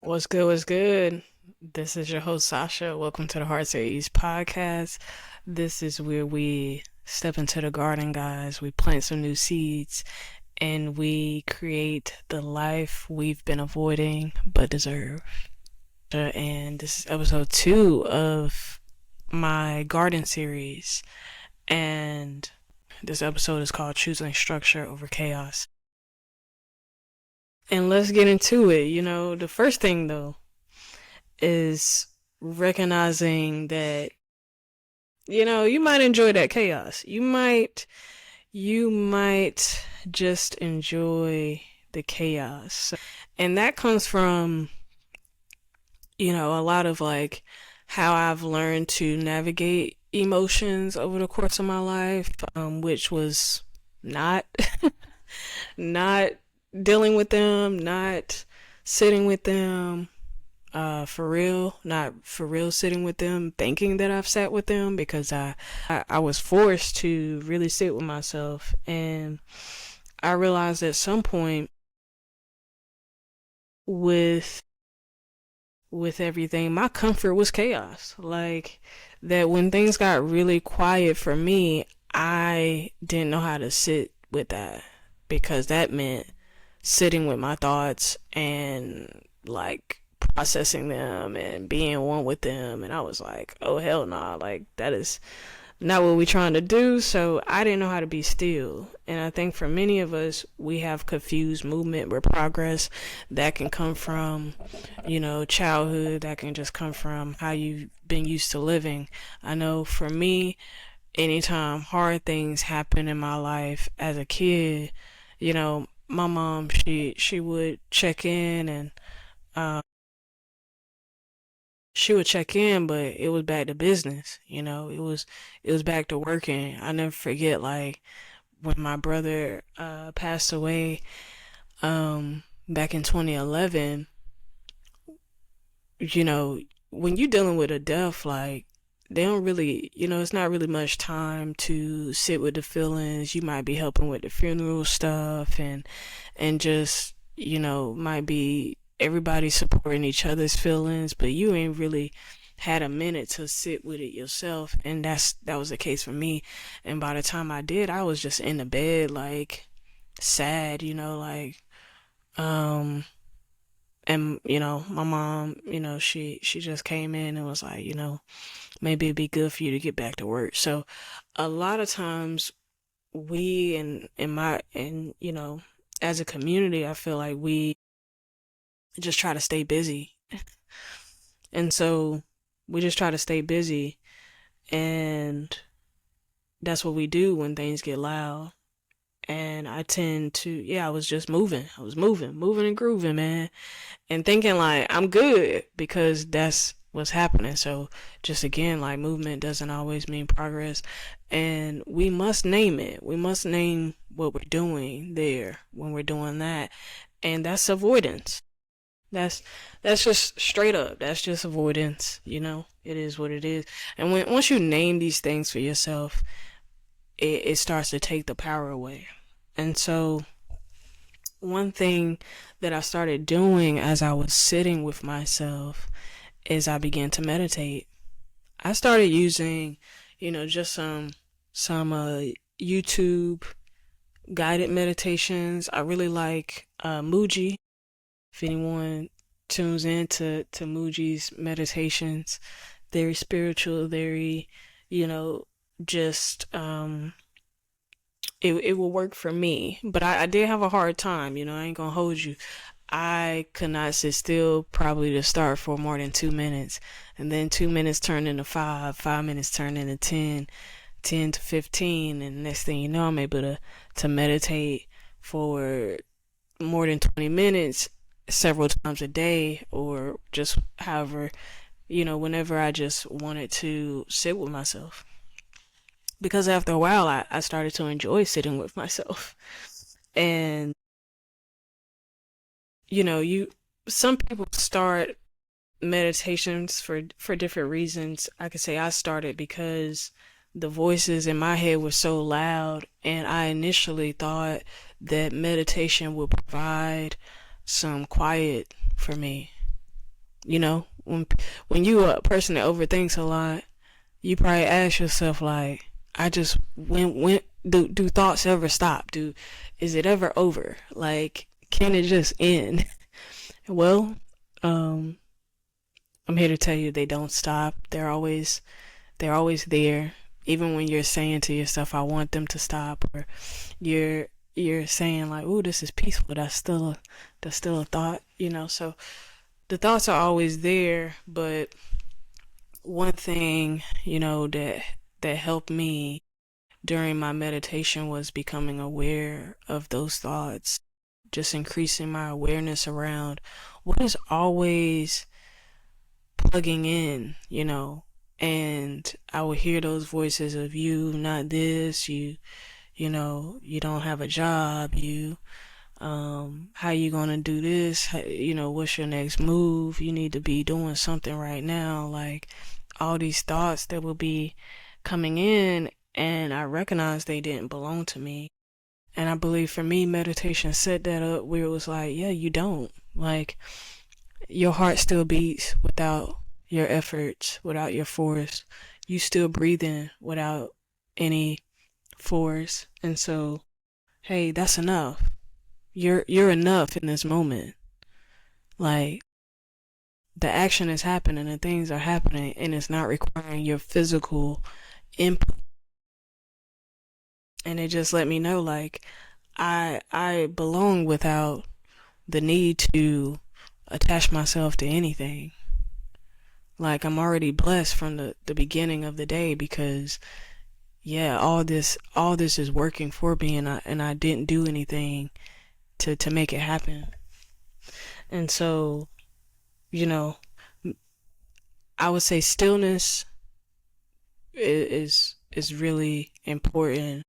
What's good? What's good? This is your host, Sasha. Welcome to the Hearts of East podcast. This is where we step into the garden, guys. We plant some new seeds and we create the life we've been avoiding but deserve. And this is episode 2 of my garden series. And this episode is called Choosing Structure Over Chaos. And let's get into it. The first thing though is recognizing that you might enjoy that chaos. You might just enjoy the chaos. And that comes from a lot of like how I've learned to navigate emotions over the course of my life, which was not not dealing with them, not sitting with them, for real, not for real sitting with them, thinking that I've sat with them because I was forced to really sit with myself. And I realized at some point with everything, my comfort was chaos. Like that when things got really quiet for me, I didn't know how to sit with that because that meant sitting with my thoughts and like processing them and being one with them. And I was like, oh hell nah, like that is not what we're trying to do. So I didn't know how to be still. And I think for many of us, we have confused movement with progress. That can come from, childhood. That can just come from how you've been used to living. I know for me, anytime hard things happen in my life as a kid, my mom, she would check in and she would check in, but it was back to business. It was back to working. I never forget like when my brother passed away back in 2011. You know, when you're dealing with a death, like they don't really, it's not really much time to sit with the feelings. You might be helping with the funeral stuff and just, might be everybody supporting each other's feelings, but you ain't really had a minute to sit with it yourself. And that was the case for me. And by the time I did, I was just in the bed, like sad, like, um, and my mom, she just came in and was like, maybe it'd be good for you to get back to work. So a lot of times we and as a community, I feel like we just try to stay busy. And so we just try to stay busy, and that's what we do when things get loud. And I tend to, yeah, I was just moving. I was moving and grooving, man, and thinking like I'm good because that's what's happening. So just again, like movement doesn't always mean progress, and we must name it. We must name what we're doing there when we're doing that, and that's avoidance. That's that's just straight up. That's just avoidance. It is what it is. And once you name these things for yourself, it starts to take the power away. And so one thing that I started doing as I was sitting with myself is I began to meditate. I started using, just some YouTube guided meditations. I really like Muji. If anyone tunes in to Muji's meditations, very spiritual, very, you know, just it will work for me. But I did have a hard time, I ain't gonna hold you. I could not sit still probably to start for more than 2 minutes. And then 2 minutes turned into 5 minutes turned into 10, 10 to 15, and next thing you know, I'm able to meditate for more than 20 minutes several times a day, or just however, whenever I just wanted to sit with myself. Because after a while, I started to enjoy sitting with myself. And, you some people start meditations for different reasons. I could say I started because the voices in my head were so loud, and I initially thought that meditation would provide some quiet for me. When you a person that overthinks a lot, you probably ask yourself like, I just when do thoughts ever stop? Do Is it ever over? Like, can it just end? Well, um, I'm here to tell you they don't stop. They're always there. Even when you're saying to yourself, I want them to stop, or you're you're saying like, "Ooh, this is peaceful." That's still a thought, So the thoughts are always there, but one thing, that helped me during my meditation was becoming aware of those thoughts, just increasing my awareness around what is always plugging in, and I would hear those voices of you, not this, you don't have a job, how you gonna do this, what's your next move, you need to be doing something right now, like all these thoughts that will be coming in, and I recognized they didn't belong to me. And I believe for me, meditation set that up where it was like, yeah, you don't. Like, your heart still beats without your efforts, without your force. You still breathing without any force. And so, hey, that's enough. You're enough in this moment. Like, the action is happening and things are happening, and it's not requiring your physical input. And it just let me know like I belong without the need to attach myself to anything. Like, I'm already blessed from the beginning of the day, because yeah, all this is working for me, and I didn't do anything to make it happen. And so, you know, I would say stillness is really important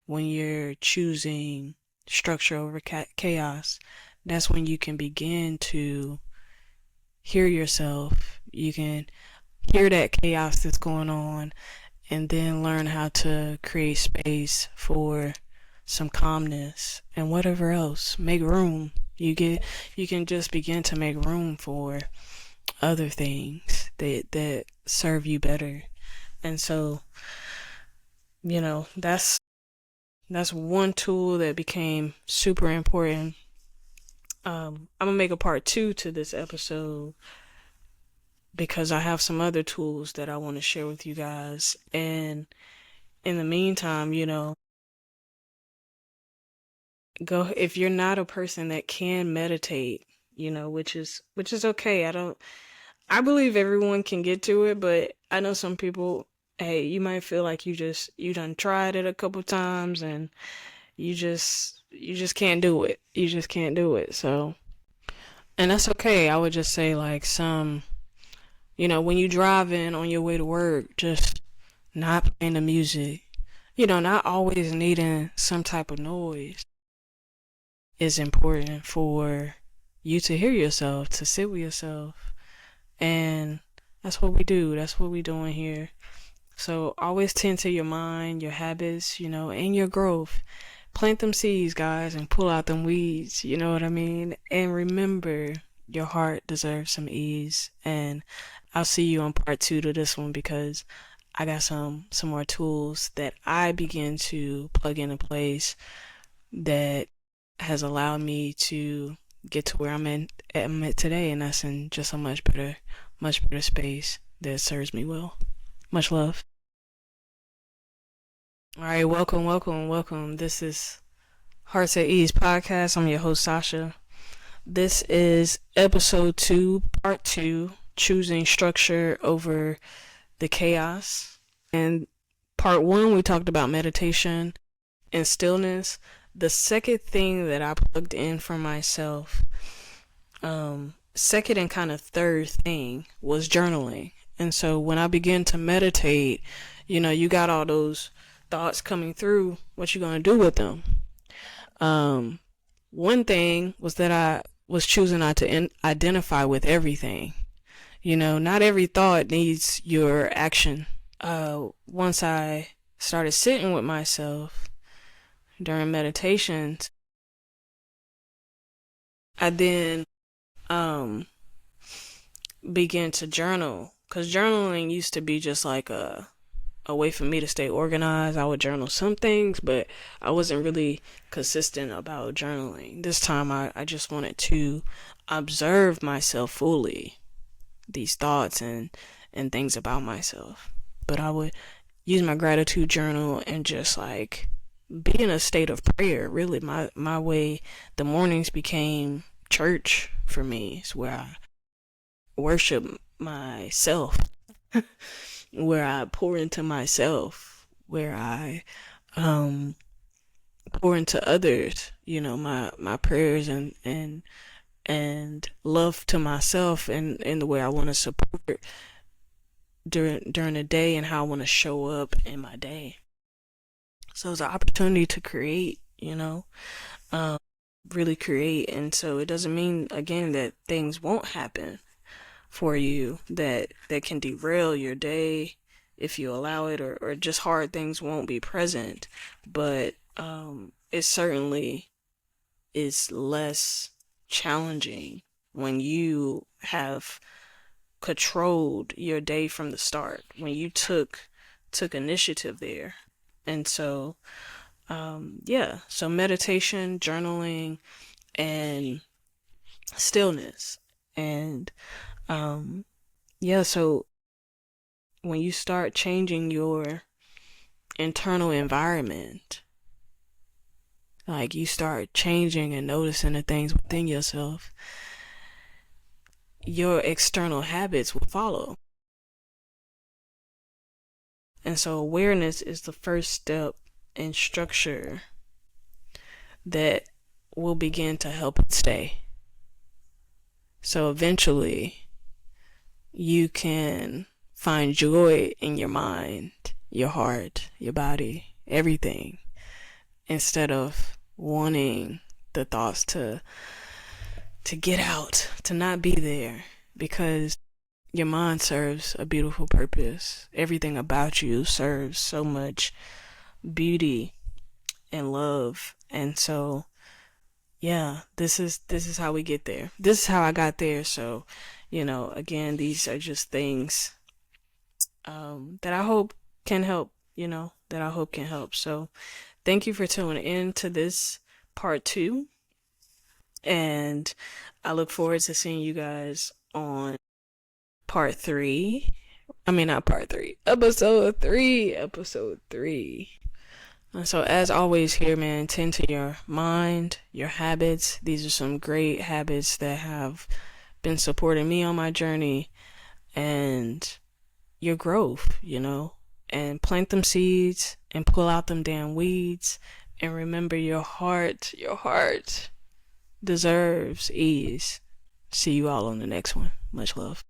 when you're choosing structure over chaos. That's when you can begin to hear yourself. You can hear that chaos that's going on, and then learn how to create space for some calmness and whatever else. Make room. You can just begin to make room for other things that serve you better. And so, that's one tool that became super important. I'm gonna make a part 2 to this episode, because I have some other tools that I want to share with you guys. And in the meantime, go if you're not a person that can meditate, which is okay. I believe everyone can get to it, but I know some people, hey, you might feel like you done tried it a couple times, and you just can't do it. You just can't do it. So, and that's okay. I would just say like when you drive in on your way to work, just not playing the music, not always needing some type of noise is important for you to hear yourself, to sit with yourself. And that's what we do. That's what we doing here. So always tend to your mind, your habits, and your growth. Plant them seeds, guys, and pull out them weeds. You know what I mean? And remember, your heart deserves some ease. And I'll see you on part 2 to this one, because I got some more tools that I begin to plug into place that has allowed me to get to where I'm at today, and that's in just a much better space that serves me well. Much love. All right, welcome, welcome, welcome. This is Hearts at Ease podcast. I'm your host, Sasha. This is episode 2, part 2, choosing structure over the chaos. And part 1, we talked about meditation and stillness. The second thing that I plugged in for myself, second and kind of third thing, was journaling. And so when I began to meditate, you got all those thoughts coming through. What you gonna do with them? One thing was that I was choosing not to identify with everything. Not every thought needs your action. Once I started sitting with myself during meditations, I then begin to journal, because journaling used to be just like a way for me to stay organized. I would journal some things, but I wasn't really consistent about journaling. This time I just wanted to observe myself fully, these thoughts and things about myself. But I would use my gratitude journal and just like be in a state of prayer. Really, my way, the mornings became church for me. It's where I worship myself, where I pour into myself, where I um pour into others, my prayers and love to myself, and the way I want to support during the day and how I want to show up in my day. So it's an opportunity to create, um, really create. And so it doesn't mean, again, that things won't happen for you that can derail your day if you allow it, or just hard things won't be present. But it certainly is less challenging when you have controlled your day from the start, when you took initiative there. And so yeah, so meditation, journaling, and stillness. And yeah, so when you start changing your internal environment, like you start changing and noticing the things within yourself, your external habits will follow. And so awareness is the first step in structure that will begin to help it stay. So eventually you can find joy in your mind, your heart, your body, everything, instead of wanting the thoughts to get out, to not be there, because your mind serves a beautiful purpose. Everything about you serves so much beauty and love. And so yeah, this is how we get there. This is how I got there. So, again, these are just things that I hope can help, that I hope can help. So thank you for tuning in to this part 2. And I look forward to seeing you guys on part 3. I mean, not part 3, episode 3. Episode 3. So as always here, man, tend to your mind, your habits. These are some great habits that have been supporting me on my journey and your growth, and plant them seeds and pull out them damn weeds. And remember, your heart deserves ease. See you all on the next one. Much love.